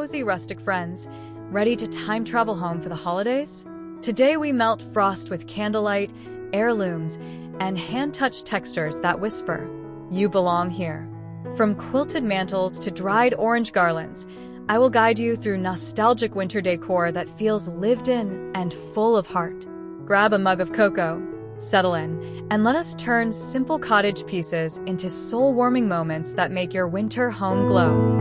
cozy rustic friends, ready to time travel home for the holidays? Today we melt frost with candlelight, heirlooms, and hand-touched textures that whisper, "You belong here." From quilted mantels to dried orange garlands, I will guide you through nostalgic winter decor that feels lived in and full of heart. Grab a mug of cocoa, settle in, and let us turn simple cottage pieces into soul-warming moments that make your winter home glow.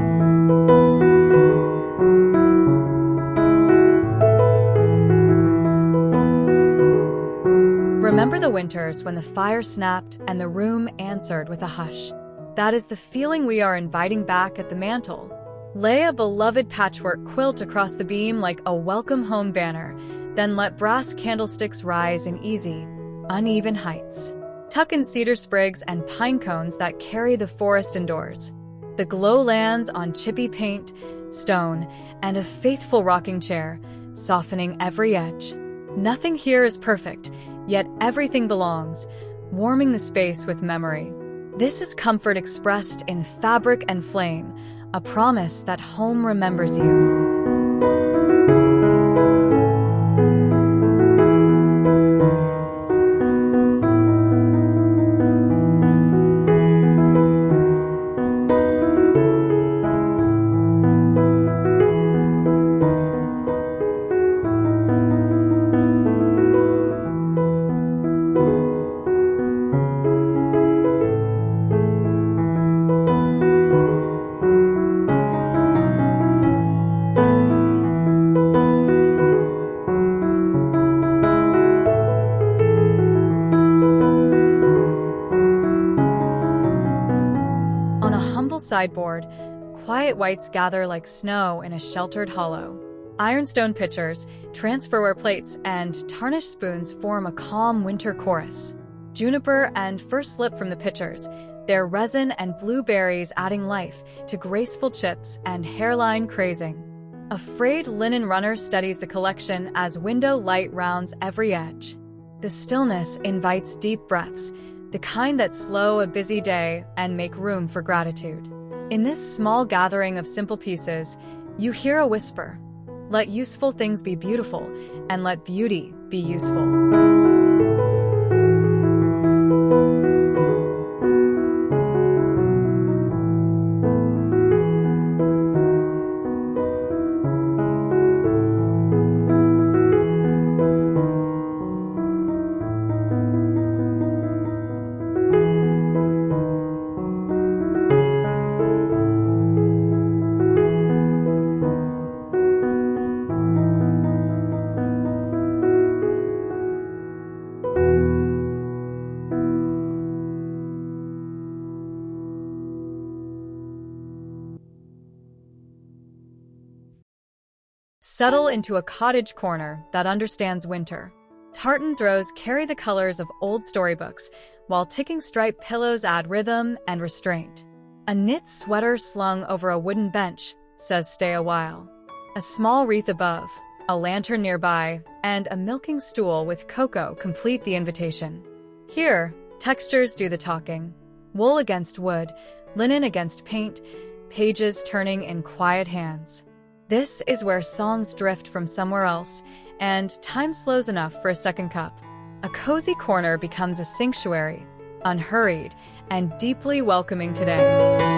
Remember the winters when the fire snapped and the room answered with a hush. That is the feeling we are inviting back at the mantel. Lay a beloved patchwork quilt across the beam like a welcome home banner, then let brass candlesticks rise in easy, uneven heights. Tuck in cedar sprigs and pine cones that carry the forest indoors. The glow lands on chippy paint, stone, and a faithful rocking chair, softening every edge. Nothing here is perfect, yet everything belongs, warming the space with memory. This is comfort expressed in fabric and flame, a promise that home remembers you. Sideboard, quiet whites gather like snow in a sheltered hollow. Ironstone pitchers, transferware plates, and tarnished spoons form a calm winter chorus. Juniper and fir slip from the pitchers, their resin and blueberries adding life to graceful chips and hairline crazing. A frayed linen runner steadies the collection as window light rounds every edge. The stillness invites deep breaths, the kind that slow a busy day and make room for gratitude. In this small gathering of simple pieces, you hear a whisper. Let useful things be beautiful, and let beauty be useful. Settle into a cottage corner that understands winter. Tartan throws carry the colors of old storybooks, while ticking stripe pillows add rhythm and restraint. A knit sweater slung over a wooden bench says stay a while. A small wreath above, a lantern nearby, and a milking stool with cocoa complete the invitation. Here, textures do the talking. Wool against wood, linen against paint, pages turning in quiet hands. This is where songs drift from somewhere else, and time slows enough for a second cup. A cozy corner becomes a sanctuary, unhurried and deeply welcoming today.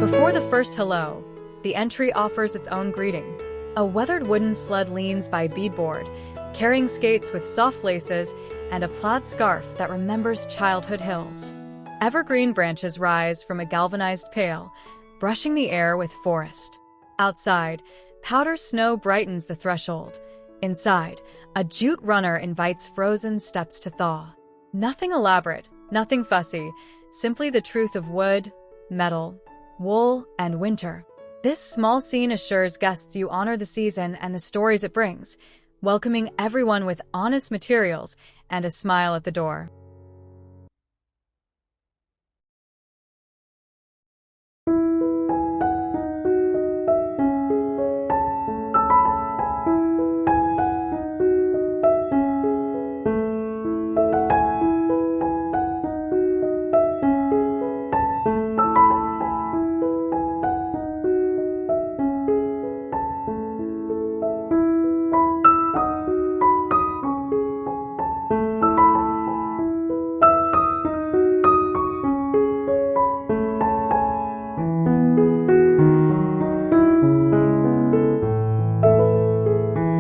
Before the first hello, the entry offers its own greeting. A weathered wooden sled leans by beadboard, carrying skates with soft laces and a plaid scarf that remembers childhood hills. Evergreen branches rise from a galvanized pail, brushing the air with forest. Outside, powder snow brightens the threshold, Inside, a jute runner invites frozen steps to thaw. Nothing elaborate, nothing fussy, simply the truth of wood, metal, wool, and winter. This small scene assures guests you honor the season and the stories it brings, welcoming everyone with honest materials and a smile at the door.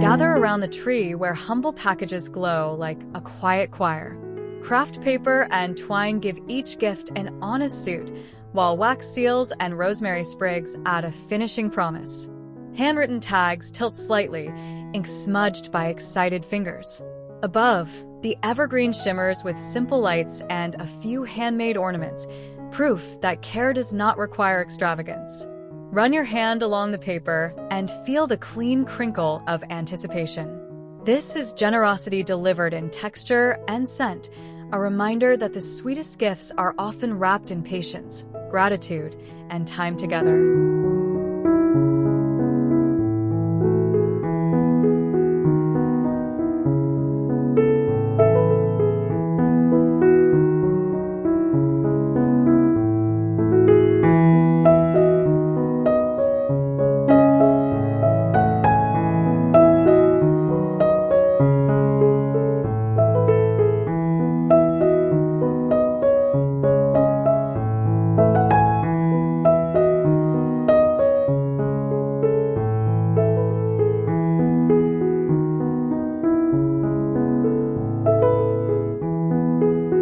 Gather around the tree where humble packages glow like a quiet choir. Craft paper and twine give each gift an honest suit, while wax seals and rosemary sprigs add a finishing promise. Handwritten tags tilt slightly, ink smudged by excited fingers. Above, the evergreen shimmers with simple lights and a few handmade ornaments, proof that care does not require extravagance. Run your hand along the paper and feel the clean crinkle of anticipation. This is generosity delivered in texture and scent, a reminder that the sweetest gifts are often wrapped in patience, gratitude, and time together.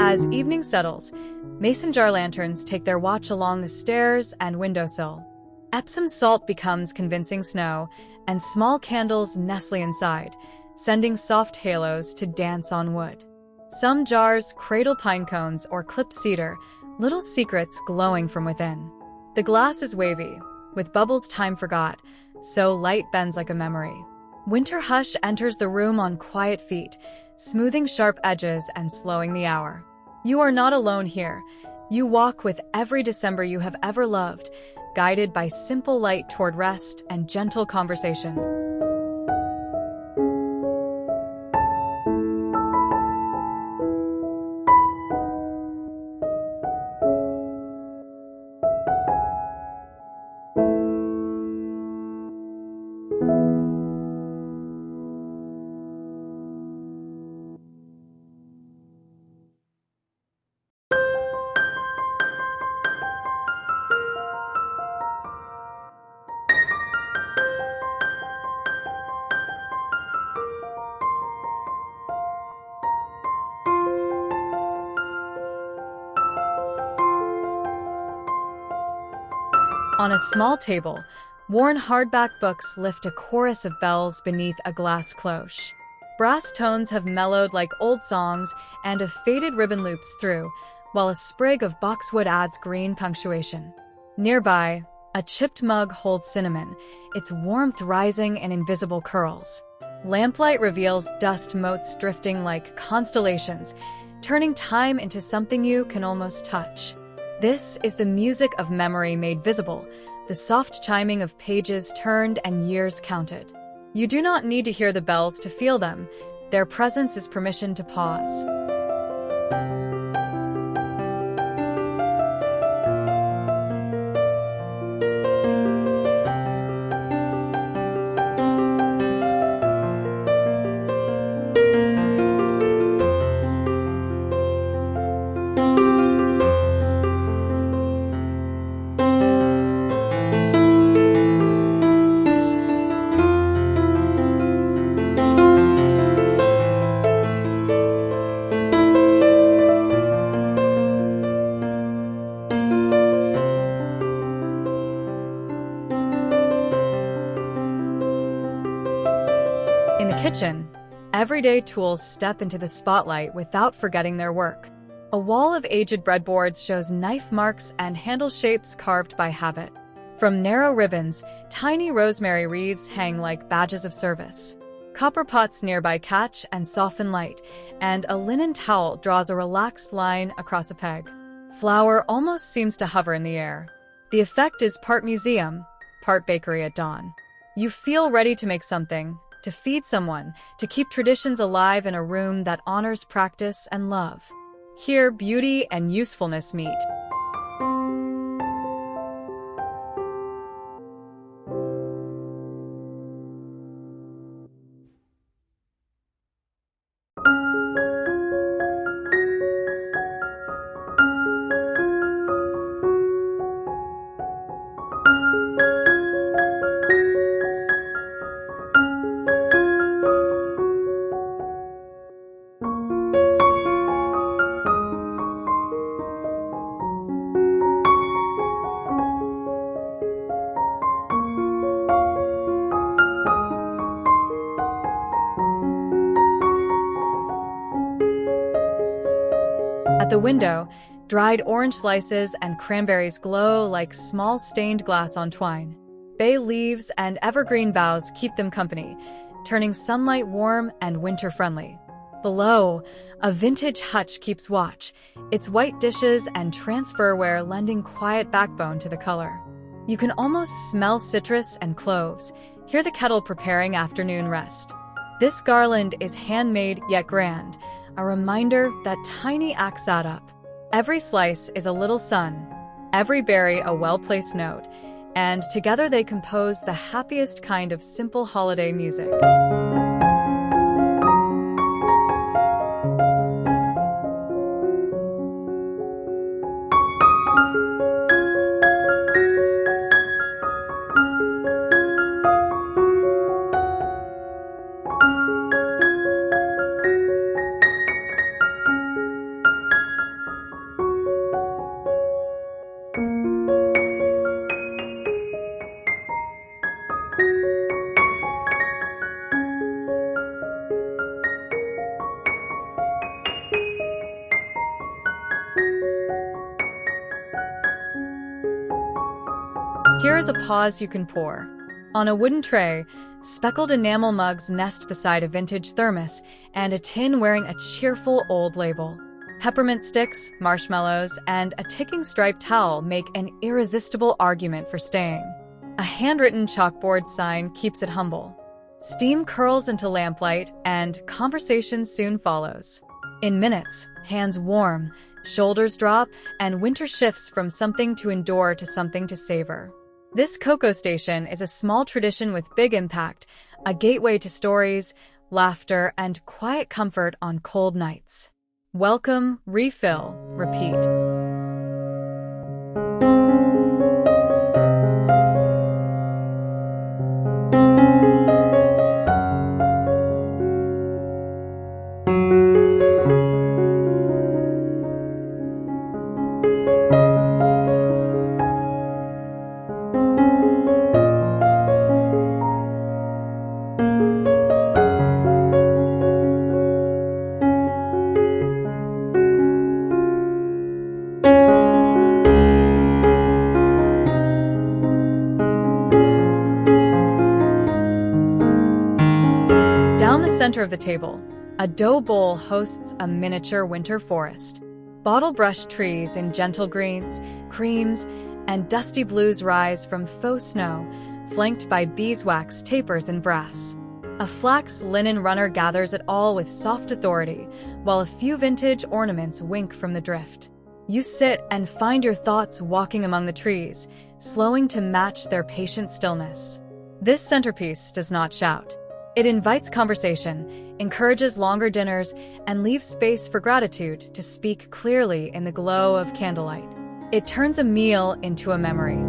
As evening settles, mason jar lanterns take their watch along the stairs and windowsill. Epsom salt becomes convincing snow, and small candles nestle inside, sending soft halos to dance on wood. Some jars cradle pine cones or clip cedar, little secrets glowing from within. The glass is wavy, with bubbles time forgot, so light bends like a memory. Winter hush enters the room on quiet feet, smoothing sharp edges and slowing the hour. You are not alone here. You walk with every December you have ever loved, guided by simple light toward rest and gentle conversation. On a small table, worn hardback books lift a chorus of bells beneath a glass cloche. Brass tones have mellowed like old songs, and a faded ribbon loops through, while a sprig of boxwood adds green punctuation. Nearby, a chipped mug holds cinnamon, its warmth rising in invisible curls. Lamplight reveals dust motes drifting like constellations, turning time into something you can almost touch. This is the music of memory made visible, the soft chiming of pages turned and years counted. You do not need to hear the bells to feel them. Their presence is permission to pause. In the kitchen, everyday tools step into the spotlight without forgetting their work. A wall of aged breadboards shows knife marks and handle shapes carved by habit. From narrow ribbons, tiny rosemary wreaths hang like badges of service. Copper pots nearby catch and soften light, and a linen towel draws a relaxed line across a peg. Flour almost seems to hover in the air. The effect is part museum, part bakery at dawn. You feel ready to make something, to feed someone, to keep traditions alive in a room that honors practice and love. Here, beauty and usefulness meet. At the window, dried orange slices and cranberries glow like small stained glass on twine. Bay leaves and evergreen boughs keep them company, turning sunlight warm and winter-friendly. Below, a vintage hutch keeps watch, its white dishes and transferware lending quiet backbone to the color. You can almost smell citrus and cloves, hear the kettle preparing afternoon rest. This garland is handmade yet grand, a reminder that tiny acts add up. Every slice is a little sun, every berry a well-placed note, and together they compose the happiest kind of simple holiday music. Here is a pause you can pour. On a wooden tray, speckled enamel mugs nest beside a vintage thermos and a tin wearing a cheerful old label. Peppermint sticks, marshmallows, and a ticking striped towel make an irresistible argument for staying. A handwritten chalkboard sign keeps it humble. Steam curls into lamplight, and conversation soon follows. In minutes, hands warm, shoulders drop, and winter shifts from something to endure to something to savor. This cocoa station is a small tradition with big impact, a gateway to stories, laughter, and quiet comfort on cold nights. Welcome, refill, repeat. Down the center of the table, a dough bowl hosts a miniature winter forest. Bottle-brush trees in gentle greens, creams, and dusty blues rise from faux snow, flanked by beeswax tapers and brass. A flax linen runner gathers it all with soft authority, while a few vintage ornaments wink from the drift. You sit and find your thoughts walking among the trees, slowing to match their patient stillness. This centerpiece does not shout. It invites conversation, encourages longer dinners, and leaves space for gratitude to speak clearly in the glow of candlelight. It turns a meal into a memory.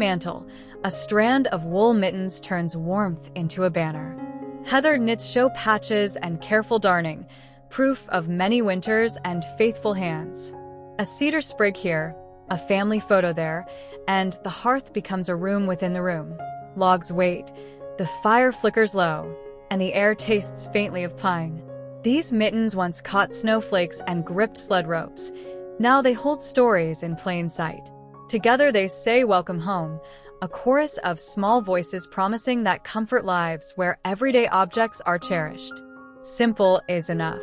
mantel, a strand of wool mittens turns warmth into a banner. Heather knits show patches and careful darning, proof of many winters and faithful hands. A cedar sprig here, a family photo there, and the hearth becomes a room within the room. Logs wait, the fire flickers low, and the air tastes faintly of pine. These mittens once caught snowflakes and gripped sled ropes. Now they hold stories in plain sight. Together they say welcome home, a chorus of small voices promising that comfort lives where everyday objects are cherished. Simple is enough.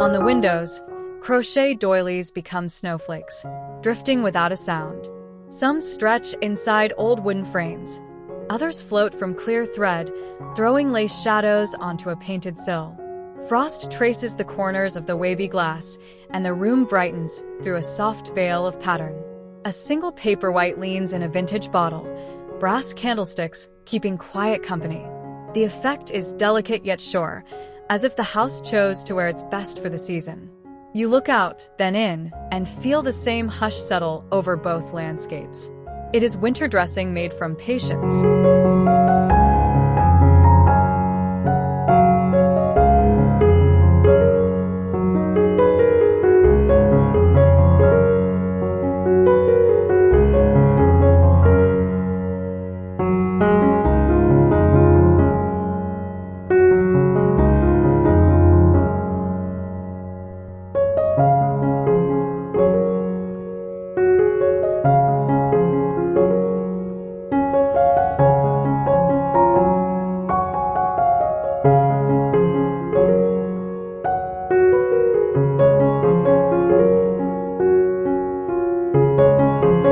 On the windows, crochet doilies become snowflakes, drifting without a sound. Some stretch inside old wooden frames. Others float from clear thread, throwing lace shadows onto a painted sill. Frost traces the corners of the wavy glass, and the room brightens through a soft veil of pattern. A single paperwhite leans in a vintage bottle, brass candlesticks keeping quiet company. The effect is delicate yet sure, as if the house chose to wear its best for the season. You look out, then in, and feel the same hush settle over both landscapes. It is winter dressing made from patience.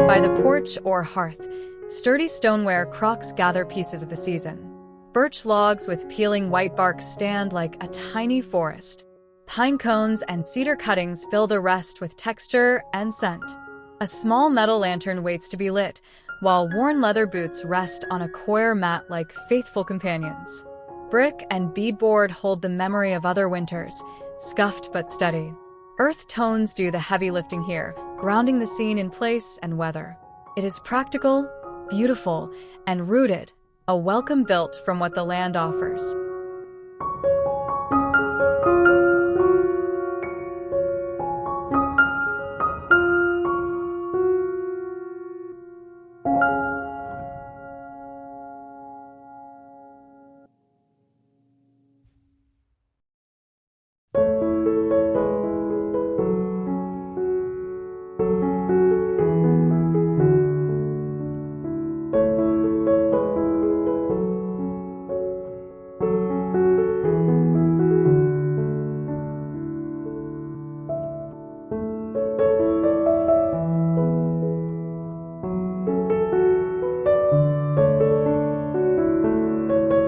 By the porch or hearth, sturdy stoneware crocks gather pieces of the season. Birch logs with peeling white bark stand like a tiny forest. Pine cones and cedar cuttings fill the rest with texture and scent. A small metal lantern waits to be lit, while worn leather boots rest on a coir mat like faithful companions. Brick and beadboard hold the memory of other winters, scuffed but steady. Earth tones do the heavy lifting here, grounding the scene in place and weather. It is practical, beautiful, and rooted, a welcome built from what the land offers.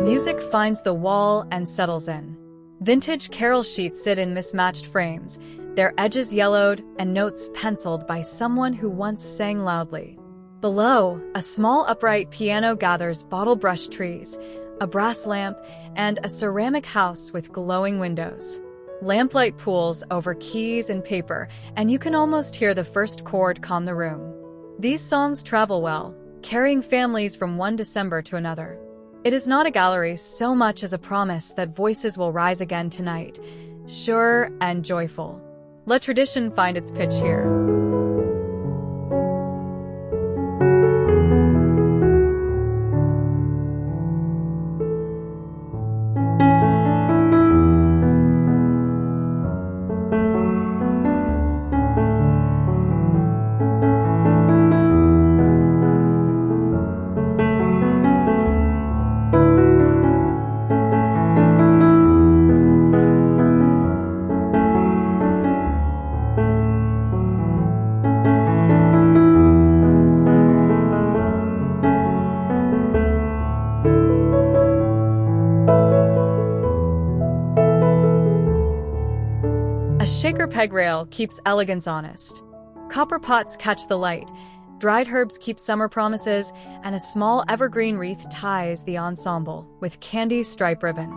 Music finds the wall and settles in. Vintage carol sheets sit in mismatched frames, their edges yellowed and notes penciled by someone who once sang loudly. Below, a small upright piano gathers bottle-brush trees, a brass lamp, and a ceramic house with glowing windows. Lamplight pools over keys and paper, and you can almost hear the first chord calm the room. These songs travel well, carrying families from one December to another. It is not a gallery so much as a promise that voices will rise again tonight, sure and joyful. Let tradition find its pitch here. peg rail keeps elegance honest. Copper pots catch the light, dried herbs keep summer promises, and a small evergreen wreath ties the ensemble with candy stripe ribbon.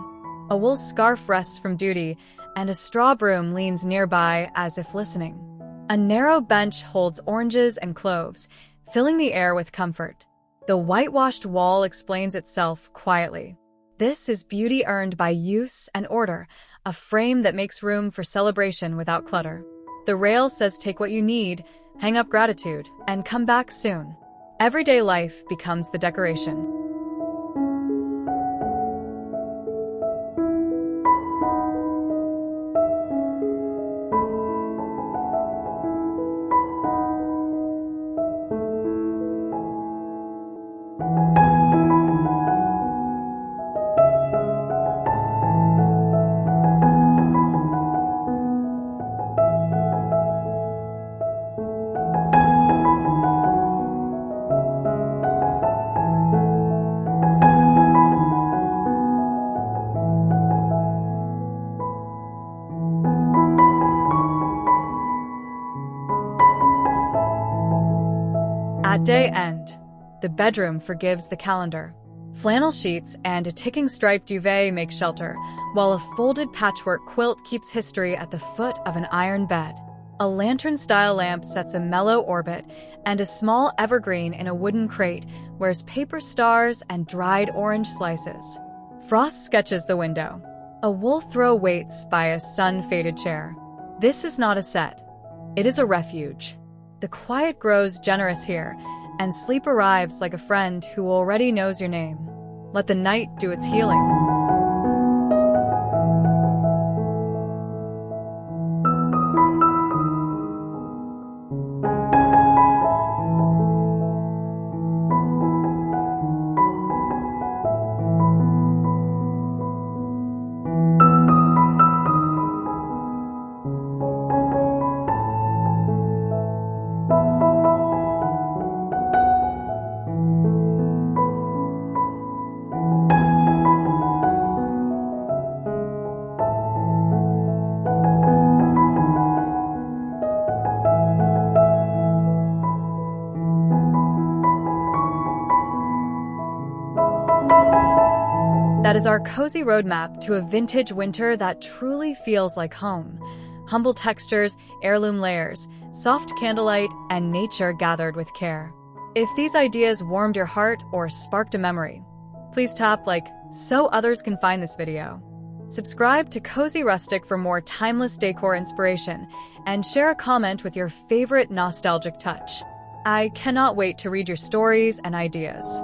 A wool scarf rests from duty, and a straw broom leans nearby as if listening. A narrow bench holds oranges and cloves, filling the air with comfort. The whitewashed wall explains itself quietly. This is beauty earned by use and order, a frame that makes room for celebration without clutter. The rail says take what you need, hang up gratitude, and come back soon. Everyday life becomes the decoration. At day end, the bedroom forgives the calendar. Flannel sheets and a ticking striped duvet make shelter, while a folded patchwork quilt keeps history at the foot of an iron bed. A lantern-style lamp sets a mellow orbit, and a small evergreen in a wooden crate wears paper stars and dried orange slices. Frost sketches the window. A wool throw waits by a sun-faded chair. This is not a set. It is a refuge. The quiet grows generous here, and sleep arrives like a friend who already knows your name. Let the night do its healing. That is our cozy roadmap to a vintage winter that truly feels like home. Humble textures, heirloom layers, soft candlelight, and nature gathered with care. If these ideas warmed your heart or sparked a memory, please tap like so others can find this video. Subscribe to Cozy Rustic for more timeless decor inspiration, and share a comment with your favorite nostalgic touch. I cannot wait to read your stories and ideas.